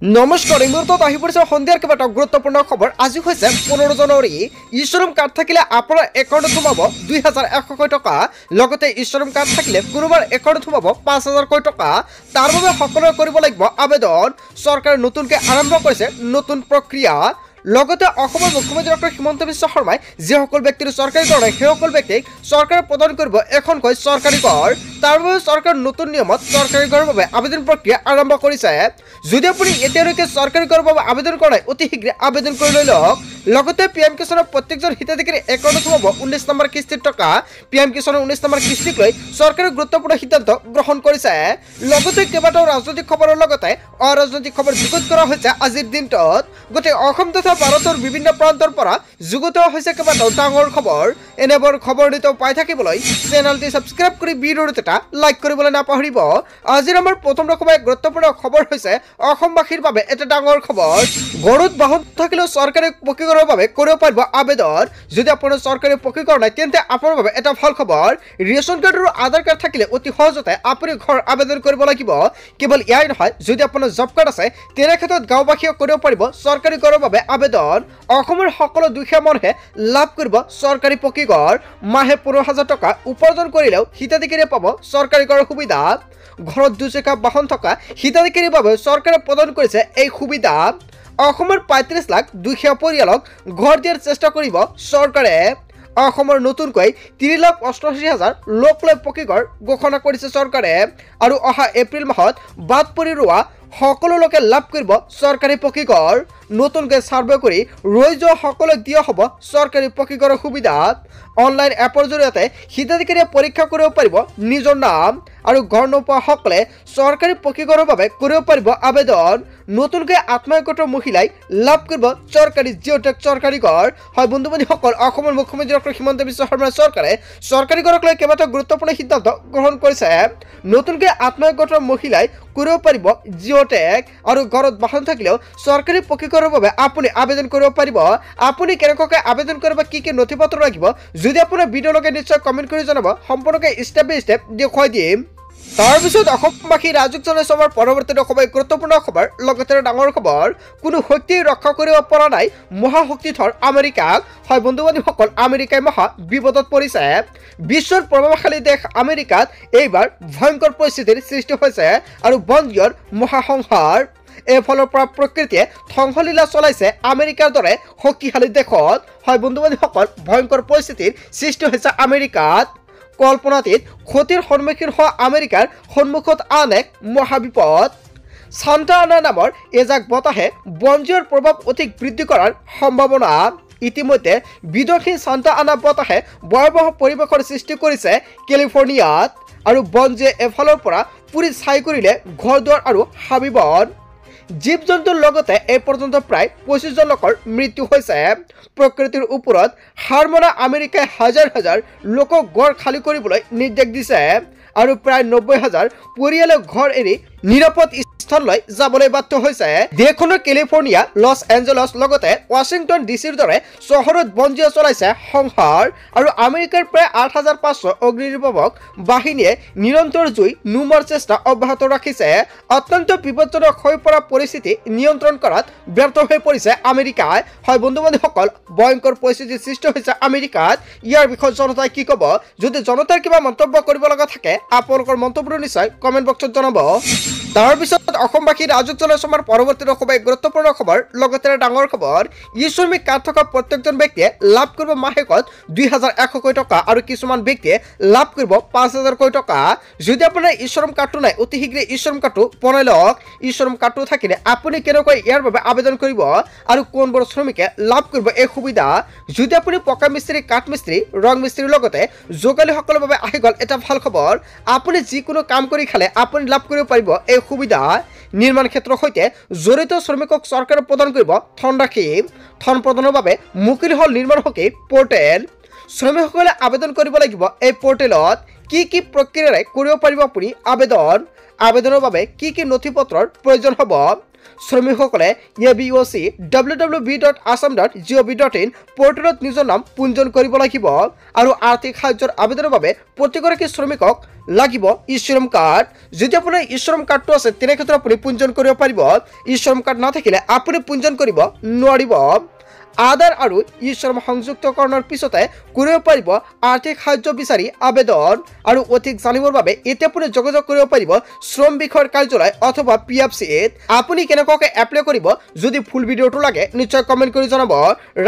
নমস্কাৰ এই মুহূৰ্তত আহি পৰিছে সন্ধিয়াৰ কেইবাটাও গুৰুত্বপূৰ্ণ খবৰ। আজি হৈছে 15 জানুৱাৰী। ইশ্বৰম কাৰ্ড থাকিলে আপোনাৰ একাউণ্টত সোমাব 2100 টকা। লগতে ইশ্বৰম কাৰ্ড থাকিলে কোনোবাৰ একাউণ্টত সোমাব 5000 টকা। তাৰ বাবে সকলোৱে কৰিব লাগিব আবেদন। চৰকাৰে নতুনকৈ আৰম্ভ কৰিছে নতুন প্ৰক্ৰিয়া। লগতে অসমৰ মুখ্যমন্ত্ৰী ডক্টৰ হিমন্ত বিশ্ব শৰ্মাই যিসকল ব্যক্তিৰ চৰকাৰী ঘৰ নাই সেইসকল ব্যক্তিক চৰকাৰে প্ৰদান কৰিব এখনকৈ চৰকাৰী ঘৰ। তাৰ বাবে চৰকাৰৰ নতুন নিয়মত চৰকাৰী ঘৰৰ বাবে আবেদন প্ৰক্ৰিয়া আৰম্ভ কৰিছে। যদি আপুনি এতিয়ালৈকে চৰকাৰী ঘৰৰ বাবে আবেদন কৰা নাই অতি শীঘ্ৰে আবেদন কৰি লৈ লওক। লগতে পিএম কিষাণৰ প্ৰত্যেকজন হিতাধিকাৰী একাউণ্টত সোমাব 19 নম্বৰ কিস্তিৰ টকা। পিএম কিষাণৰ 19 নম্বৰ কিস্তিক লৈ চৰকাৰে গুৰুত্বপূৰ্ণ সিদ্ধান্ত গ্ৰহণ কৰিছে। লগতে কেইবাটাও ৰাজনৈতিক খবৰৰ লগতে অৰাজনৈতিক খবৰ যুগুত কৰা হৈছে আজিৰ দিনটোত। গোটেই অসম তথা ভাৰতৰ বিভিন্ন প্ৰান্তৰ পৰা যুগুত হৈছে কেইবাটাও ডাঙৰ খবৰ। এনেবোৰ খবৰ নিতৌ পাই থাকিবলৈ চেনেলটি ছাবস্ক্ৰাইব কৰি ভিডিঅ'টো এটা লাইক কৰিবলৈ নাপাহৰিব। আজিৰ আমাৰ প্ৰথম ৰকমৰ গুৰুত্বপূৰ্ণ খবৰ হৈছে অসমবাসীৰ বাবে এটা ডাঙৰ খবৰ। ঘৰত বাহন থাকিলেও চৰকাৰে পকীকৰণৰ বাবে কৰিব পাৰিব আবেদন। যদি আপোনাৰ চৰকাৰী পকীকৰণ নাই তেন্তে আপোনাৰ বাবে এটা ভাল খবৰ। ৰেচন কাৰ্ড আৰু আধাৰ কাৰ্ড থাকিলে অতি সহজতে আপুনি ঘৰ আবেদন কৰিব লাগিব। কেৱল ইয়াই নহয়, যদি আপোনাৰ জব কাৰ্ড আছে তেনে ক্ষেত্ৰত গাঁওবাসীয়ে কৰিব পাৰিব চৰকাৰী ঘৰৰ বাবে আবেদন। অসমৰ সকলো দুখীয়া মানুহে লাভ কৰিব চৰকাৰী পকী ঘৰ। মাহে 15,000 টকা উপাৰ্জন কৰিলেও হিতাধিকাৰীয়ে পাব চৰকাৰী ঘৰৰ সুবিধা। ঘৰত দুচকীয়া বাহন থকা হিতাধিকাৰীৰ বাবে চৰকাৰে প্ৰদান কৰিছে এই সুবিধা। অসমৰ 35 লাখ দুখীয়া পৰিয়ালক ঘৰ দিয়াৰ চেষ্টা কৰিব চৰকাৰে। অসমৰ নতুনকৈ 3,88,000 লোক লৈ পকী ঘৰ ঘোষণা কৰিছে চৰকাৰে। আৰু অহা এপ্ৰিল মাহত বাদ পৰি ৰোৱা সকলো লোকে লাভ কৰিব চৰকাৰী পকী ঘৰ। নতুনকৈ ছাৰ্ভে কৰি ৰৈ যোৱা সকলক দিয়া হ'ব চৰকাৰী পকী ঘৰৰ সুবিধা। অনলাইন এপৰ জৰিয়তে হিতাধিকাৰীয়ে পৰীক্ষা কৰিব পাৰিব নিজৰ নাম। আৰু ঘৰ নোপোৱাসকলে চৰকাৰী পকী ঘৰৰ বাবে কৰিব পাৰিব আবেদন। নতুনকৈ আত্মসহায়ক মহিলাই লাভ কৰিব চৰকাৰী জিঅ'টেক চৰকাৰী ঘৰ। হয় বন্ধু বান্ধৱীসকল, অসমৰ মুখ্যমন্ত্ৰী ডক্টৰ হিমন্ত বিশ্ব শৰ্মাৰ চৰকাৰে চৰকাৰী ঘৰক লৈ কেইবাটাও গুৰুত্বপূৰ্ণ সিদ্ধান্ত গ্ৰহণ কৰিছে। নতুনকৈ আত্মসহায়ক মহিলাই কৰিব পাৰিব জিঅ'টেক। আৰু ঘৰত বাহন থাকিলেও চৰকাৰী পকী ঘৰৰ বাবে আপুনি আবেদন কৰিব পাৰিব। আপুনি কেনেকুৱাকৈ আবেদন কৰিব, কি কি নথি পত্ৰ লাগিব, যদি আপোনাৰ ভিডিঅ' লগে নিশ্চয় কমেণ্ট কৰি জনাব। সম্পূৰ্ণকৈ ষ্টেপ বাই ষ্টেপ দেখুৱাই দিম। তাৰপিছত অসমবাসী ৰাজুক জনাইছে আমাৰ পৰৱৰ্তী সময় গুৰুত্বপূৰ্ণ খবৰ। লগতে ডাঙৰ খবৰ, কোনো শক্তিয়ে ৰক্ষা কৰিব পৰা নাই মহাশক্তিধৰ আমেৰিকাক। হয় বন্ধু বান্ধৱীসকল, আমেৰিকাই মহা বিপদত পৰিছে। বিশ্বৰ প্ৰভাৱশালী দেশ আমেৰিকাত এইবাৰ ভয়ংকৰ পৰিস্থিতিৰ সৃষ্টি হৈছে আৰু বনজুইৰ মহাসংহাৰ। এইফালৰ পৰা প্ৰকৃতিয়ে ধ্বংসলীলা চলাইছে আমেৰিকাৰ দৰে শক্তিশালী দেশত। হয় বন্ধু বান্ধৱীসকল, ভয়ংকৰ পৰিস্থিতিৰ সৃষ্টি হৈছে আমেৰিকাত। কল্পনাতীত ক্ষতিৰ সন্মুখীন হোৱা আমেৰিকাৰ সন্মুখত আন এক মহাবিপদ। ছাণ্টা আনা নামৰ এজাক বতাহে বনজুইৰ প্ৰভাৱ অধিক বৃদ্ধি কৰাৰ সম্ভাৱনা। ইতিমধ্যে বিধ্বংসী ছাণ্টা আনা বতাহে ভয়াৱহ পৰিৱেশৰ সৃষ্টি কৰিছে কেলিফৰ্ণিয়াত। আৰু বনজুয়ে এফালৰ পৰা পুৰি ছাই কৰিলে ঘৰ দুৱাৰ আৰু হাবি বন। জীৱ জন্তুৰ লগতে এই পৰ্যন্ত প্ৰায় 25 জন লোকৰ মৃত্যু হৈছে। প্ৰকৃতিৰ ওপৰত হাৰ মনা আমেৰিকাই হাজাৰ হাজাৰ লোকক ঘৰ খালী কৰিবলৈ নিৰ্দেশ দিছে। আৰু প্ৰায় 90,000 পৰিয়ালে ঘৰ এৰি নিৰাপদ স্থানলৈ যাবলৈ বাধ্য হৈছে। দেশখনৰ কেলিফৰ্ণিয়া, লছ এঞ্জেলছ লগতে ৱাশ্বিংটন ডিচিৰ দৰে চহৰত বনজুয়ে চলাইছে সংহাৰ। আৰু আমেৰিকাৰ প্ৰায় 8,500 অগ্নিনিৰ্বাপক বাহিনীয়ে নিৰন্তৰ জুই নুমুৱাৰ চেষ্টা অব্যাহত ৰাখিছে। অত্যন্ত বিপদজনক হৈ পৰা পৰিস্থিতি নিয়ন্ত্ৰণ কৰাত ব্যৰ্থ হৈ পৰিছে আমেৰিকাই। হয় বন্ধু বান্ধৱীসকল, ভয়ংকৰ পৰিস্থিতিৰ সৃষ্টি হৈছে আমেৰিকাত। ইয়াৰ বিষয়ে জনতাই কি ক'ব? যদি জনতাৰ কিবা মন্তব্য কৰিব লগা থাকে আপোনালোকৰ মন্তব্য নিশ্চয় কমেণ্ট বক্সত জনাব। তাৰপিছত অসমবাসী ৰাজুক জনাইছে আমাৰ পৰৱৰ্তী সময় গুৰুত্বপূৰ্ণ খবৰ। লগতে ডাঙৰ খবৰ, ই শ্ৰমিক কাৰ্ড থকা প্ৰত্যেকজন ব্যক্তিয়ে লাভ কৰিব মাহেকত 2,100 টকা আৰু কিছুমান ব্যক্তিয়ে লাভ কৰিব 5,000 টকা। যদি আপোনাৰ ই শ্ৰম কাৰ্ডটো নাই অতি শীঘ্ৰে ই শ্ৰম কাৰ্ডটো বনাই লওক। ই শ্ৰম কাৰ্ডটো থাকিলে আপুনি কেনেকৈ ইয়াৰ বাবে আবেদন কৰিব আৰু কোনবোৰ শ্ৰমিকে লাভ কৰিব এই সুবিধা। যদি আপুনি পকা মিস্ত্ৰী, কাঠ মিস্ত্ৰী, ৰং মিস্ত্ৰীৰ লগতে যোগালীসকলৰ বাবে আহি গ'ল এটা ভাল খবৰ। আপুনি যিকোনো কাম কৰি খালে আপুনি লাভ কৰিব পাৰিব এই সুবিধা। নিৰ্মাণ ক্ষেত্ৰৰ সৈতে জড়িত শ্ৰমিকক চৰকাৰে প্ৰদান কৰিব ধনৰাশি। ধন প্ৰদানৰ বাবে মুকলি হ'ল নিৰ্মাণ সখী পৰ্টেল। শ্ৰমিকসকলে আবেদন কৰিব লাগিব এই পৰ্টেলত। কি কি প্ৰক্ৰিয়াৰে কৰিব পাৰিব আপুনি আবেদন? আবেদনৰ বাবে কি কি নথি পত্ৰৰ প্ৰয়োজন হ'ব? শ্ৰমিকসকলে abocwww.assam.gov.in পৰ্টেলত নিজৰ নাম পঞ্জীয়ন কৰিব লাগিব আৰু আৰ্থিক সাহায্যৰ আবেদনৰ বাবে প্ৰতিগৰাকী শ্ৰমিকক লাগিব ই-শ্ৰম কাৰ্ড। যদি আপোনাৰ ই-শ্ৰম কাৰ্ডটো আছে তেনে ক্ষেত্ৰত আপুনি পঞ্জীয়ন কৰিব পাৰিব। ই-শ্ৰম কাৰ্ড নাথাকিলে আপুনি পঞ্জীয়ন কৰিব নোৱাৰিব। আধাৰ আৰু ই-শ্ৰম সংযুক্তকৰণৰ পিছতে কৰিব পাৰিব আৰ্থিক সাহায্য বিচাৰি আবেদন। আৰু অধিক জানিবৰ বাবে এতিয়া আপুনি যোগাযোগ কৰিব পাৰিব শ্ৰম বিষয়ৰ কাৰ্যালয় অথবা PFCত। আপুনি কেনেকুৱাকৈ এপ্লাই কৰিব যদি ফুল ভিডিঅ'টো লাগে নিশ্চয় কমেণ্ট কৰি জনাব।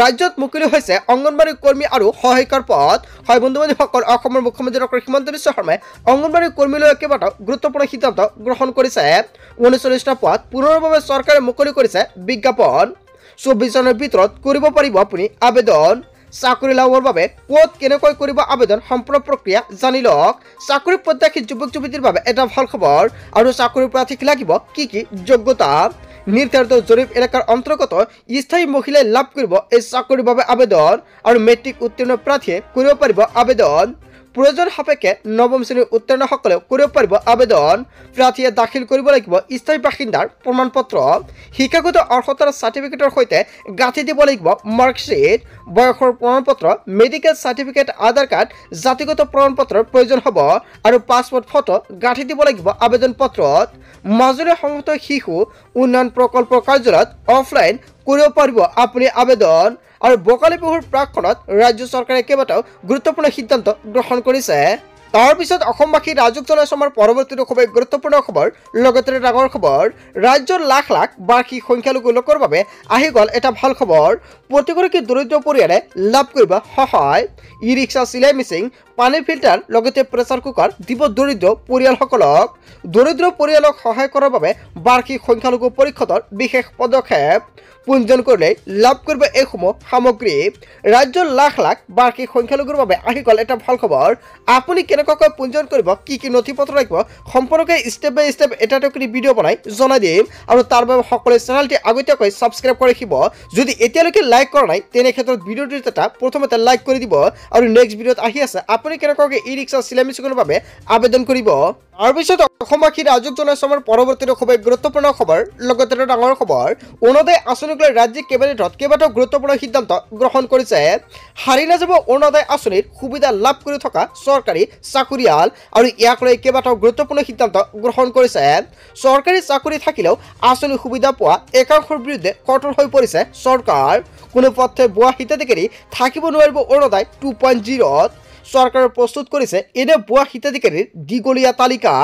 ৰাজ্যত মুকলি হৈছে অংগনবাড়ী কৰ্মী আৰু সহায়িকাৰ পদ। হয় বন্ধু বান্ধৱীসকল, অসমৰ মুখ্যমন্ত্ৰী ডক্টৰ হিমন্ত বিশ্ব শৰ্মাই অংগনবাড়ী কৰ্মীলৈ কেইবাটাও গুৰুত্বপূৰ্ণ সিদ্ধান্ত গ্ৰহণ কৰিছে। 39টা পদ পুনৰ বাবে চৰকাৰে মুকলি কৰিছে বিজ্ঞাপন। 24 জনৰ ভিতৰত কৰিব পাৰিব আপুনি আবেদন। চাকৰি লাভৰ বাবে ক'ত কেনেকৈ কৰিব আবেদন সম্পূৰ্ণ প্ৰক্ৰিয়া জানি লওক। চাকৰি প্ৰত্যাশী যুৱক যুৱতীৰ বাবে এটা ভাল খবৰ। আৰু চাকৰি প্ৰাৰ্থীক লাগিব কি কি যোগ্যতা। নিৰ্ধাৰিত জৰীপ এলেকাৰ অন্তৰ্গত স্থায়ী মহিলাই লাভ কৰিব এই চাকৰিৰ বাবে আবেদন। আৰু মেট্ৰিক উত্তীৰ্ণ প্ৰাৰ্থীয়ে কৰিব পাৰিব আবেদন। প্ৰয়োজন সাপেক্ষে নৱম শ্ৰেণীৰ উত্তীৰ্ণসকলেও কৰিব পাৰিব আবেদন। প্ৰাৰ্থীয়ে দাখিল কৰিব লাগিব স্থায়ী বাসিন্দাৰ প্ৰমাণপত্ৰ। শিক্ষাগত অৰ্হতাৰ চাৰ্টিফিকেটৰ সৈতে গাঁঠি দিব লাগিব মাৰ্কশ্বিট। বয়সৰ প্ৰমাণপত্ৰ, মেডিকেল চাৰ্টিফিকেট, আধাৰ কাৰ্ড, জাতিগত প্ৰমাণপত্ৰৰ প্ৰয়োজন হ'ব। আৰু পাছপোৰ্ট ফটো গাঁঠি দিব লাগিব আবেদন পত্ৰত। মাজুলী সংহত শিশু উন্নয়ন প্ৰকল্পৰ কাৰ্যালয়ত অফলাইন কৰিব পাৰিব আপুনি আবেদন। আৰু ভোগালী বিহুৰ প্ৰাকক্ষণত ৰাজ্য চৰকাৰে কেইবাটাও গুৰুত্বপূৰ্ণ সিদ্ধান্ত গ্ৰহণ কৰিছে। তাৰপিছত অসমবাসী ৰাজুক জনাইছে আমাৰ পৰৱৰ্তীটো খুবেই গুৰুত্বপূৰ্ণ খবৰ। লগতে ডাঙৰ খবৰ, ৰাজ্যৰ লাখ লাখ বাৰ্ষিক সংখ্যালঘু লোকৰ বাবে আহি গ'ল এটা ভাল খবৰ। প্ৰতিগৰাকী দৰিদ্ৰ পৰিয়ালে লাভ কৰিব সহায়। ই ৰিক্সা, চিলাই মেচিন, পানীৰ ফিল্টাৰ লগতে প্ৰেছাৰ কুকাৰ দিব দৰিদ্ৰ পৰিয়ালসকলক। দৰিদ্ৰ পৰিয়ালক সহায় কৰাৰ বাবে বাৰ্ষিক সংখ্যালঘু পৰিষদৰ বিশেষ পদক্ষেপ। পঞ্জীয়ন কৰিলে লাভ কৰিব এইসমূহ সামগ্ৰী। ৰাজ্যৰ লাখ লাখ বাৰ্ষিক সংখ্যালঘুৰ বাবে আহি গ'ল এটা ভাল খবৰ। আপুনি কেনেকুৱাকৈ পঞ্জীয়ন কৰিব, কি কি নথি পত্ৰ লাগিব সম্পৰ্কে ষ্টেপ বাই ষ্টেপ এটা কৰি ভিডিঅ' বনাই জনাই দিম। আৰু তাৰ বাবে সকলোৱে চেনেলটি আগতীয়াকৈ ছাবস্ক্ৰাইব কৰি ৰাখিব। যদি এতিয়ালৈকে লাইক কৰা নাই তেনে ক্ষেত্ৰত ভিডিঅ'টোৰ এটা প্ৰথমতে লাইক কৰি দিব। আৰু নেক্সট ভিডিঅ'ত আহি আছে আপুনি কেনেকুৱাকৈ ই ৰিক্সা, চিলাই মেচিনৰ বাবে আবেদন কৰিব। তাৰপিছত অসমবাসী ৰাজুক জনাইছে আমাৰ পৰৱৰ্তীটো খুবেই গুৰুত্বপূৰ্ণ খবৰ। লগতে ডাঙৰ খবৰ, অৰুণোদয় আঁচনিক লৈ ৰাজ্যিক কেবিনেটত কেইবাটাও গুৰুত্বপূৰ্ণ সিদ্ধান্ত গ্ৰহণ কৰিছে। হাৰি নাযাব অৰুণোদয় আঁচনিৰ সুবিধা লাভ কৰি থকা চৰকাৰী চাকৰিয়াল। আৰু ইয়াক লৈ কেইবাটাও গুৰুত্বপূৰ্ণ সিদ্ধান্ত গ্ৰহণ কৰিছে। চৰকাৰী চাকৰি থাকিলেও আঁচনি সুবিধা পোৱা একাংশৰ বিৰুদ্ধে কঠোৰ হৈ পৰিছে চৰকাৰ। কোনো পথে ভুৱা হিতাধিকাৰী থাকিব নোৱাৰিব অৰুণোদয় 2.0। চৰকাৰে প্ৰস্তুত কৰিছে এনে ভুৱা হিতাধিকাৰীৰ দীঘলীয়া তালিকা।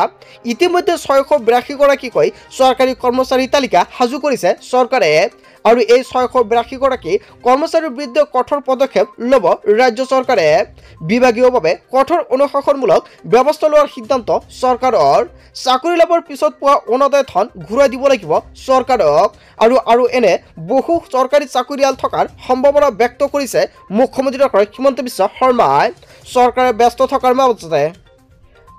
ইতিমধ্যে 682 গৰাকীকৈ চৰকাৰী কৰ্মচাৰীৰ তালিকা সাজু কৰিছে চৰকাৰে। আৰু এই 682 গৰাকী কৰ্মচাৰীৰ বিৰুদ্ধে কঠোৰ পদক্ষেপ ল'ব ৰাজ্য চৰকাৰে। বিভাগীয়ভাৱে কঠোৰ অনুশাসনমূলক ব্যৱস্থা লোৱাৰ সিদ্ধান্ত চৰকাৰৰ। চাকৰি লাভৰ পিছত পোৱা অৰুণোদয় ধন ঘূৰাই দিব লাগিব চৰকাৰক। আৰু এনে বহু চৰকাৰী চাকৰিয়াল থকাৰ সম্ভাৱনা ব্যক্ত কৰিছে মুখ্যমন্ত্ৰী ডক্টৰ হিমন্ত বিশ্ব শৰ্মাই। চৰকাৰে ব্যস্ত থকাৰ মাজতে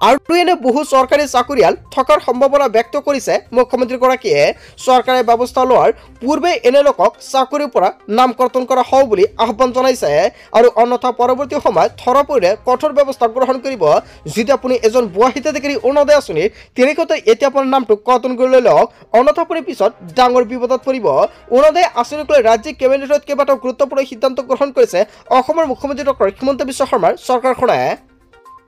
আৰু এনে বহু চৰকাৰী চাকৰিয়াল থকাৰ সম্ভাৱনা ব্যক্ত কৰিছে মুখ্যমন্ত্ৰীগৰাকীয়ে। চৰকাৰে ব্যৱস্থা লোৱাৰ পূৰ্বে এনে লোকক চাকৰিৰ পৰা নাম কৰ্তন কৰা হ'ব বুলি আহ্বান জনাইছে। আৰু অন্যথা পৰৱৰ্তী সময়ত ধৰা পৰিলে কঠোৰ ব্যৱস্থা গ্ৰহণ কৰিব। যদি আপুনি এজন ভুৱা হিতাধিকাৰী অৰুণোদয় আঁচনিৰ তেনেক্ষেত্ৰত এতিয়া আপোনাৰ নামটো কৰ্তন কৰি লৈ লওক, অন্যথা আপুনি পিছত ডাঙৰ বিপদত পৰিব। অৰুণোদয় আঁচনিক লৈ ৰাজ্যিক কেবিনেটত কেইবাটাও গুৰুত্বপূৰ্ণ সিদ্ধান্ত গ্ৰহণ কৰিছে অসমৰ মুখ্যমন্ত্ৰী ডক্টৰ হিমন্ত বিশ্ব শৰ্মাৰ চৰকাৰখনে।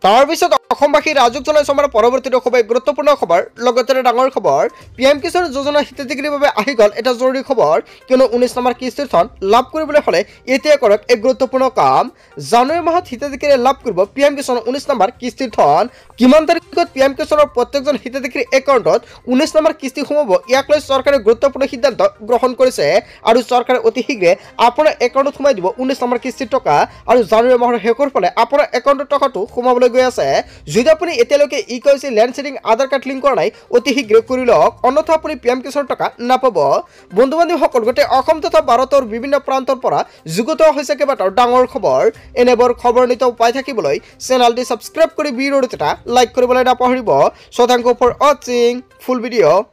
তাৰপিছত অসমবাসী ৰাজুক জনাইছে আমাৰ পৰৱৰ্তীটো খুবেই গুৰুত্বপূৰ্ণ খবৰ। লগতে ডাঙৰ খবৰ, PM কিষাণ যোজনা হিতাধিকাৰীৰ বাবে আহি গ'ল এটা জৰুৰী খবৰ। কিয়নো 19 নম্বৰ কিস্তিৰ ধন লাভ কৰিবলৈ হ'লে এতিয়া কৰক এক গুৰুত্বপূৰ্ণ কাম। জানুৱাৰী মাহত হিতাধিকাৰীয়ে লাভ কৰিব PM কিষাণ 19 নম্বৰ কিস্তিৰ ধন। কিমান তাৰিখত PM কিষাণৰ প্ৰত্যেকজন হিতাধিকাৰীৰ একাউণ্টত 19 নম্বৰ কিস্তি সোমাব, ইয়াক লৈ চৰকাৰে গুৰুত্বপূৰ্ণ সিদ্ধান্ত গ্ৰহণ কৰিছে। আৰু চৰকাৰে অতি শীঘ্ৰে আপোনাৰ একাউণ্টত সোমাই দিব 19 নম্বৰ কিস্তিৰ টকা। আৰু জানুৱাৰী মাহৰ শেষৰ ফালে আপোনাৰ একাউণ্টৰ টকাটো সোমাবলৈ গৈ আছে। যদি আপুনি এতিয়ালৈকে ইকেৱাইচি লেণ্ড শেয়াৰিং আধাৰ কাৰ্ড লিংক কৰা নাই অতি শীঘ্ৰে কৰি লওক, অন্যথা আপুনি PM কিষাণৰ টকা নাপাব। বন্ধু বান্ধৱীসকল, গোটেই অসম তথা ভাৰতৰ বিভিন্ন প্ৰান্তৰ পৰা যুগুত হৈছে কেইবাটাও ডাঙৰ খবৰ। এনেবোৰ খবৰ নিতৌ পাই থাকিবলৈ চেনেলটি ছাবস্ক্ৰাইব কৰি ভিডিঅ'টো এটা লাইক কৰিবলৈ নাপাহৰিব। So thank you for watching full video.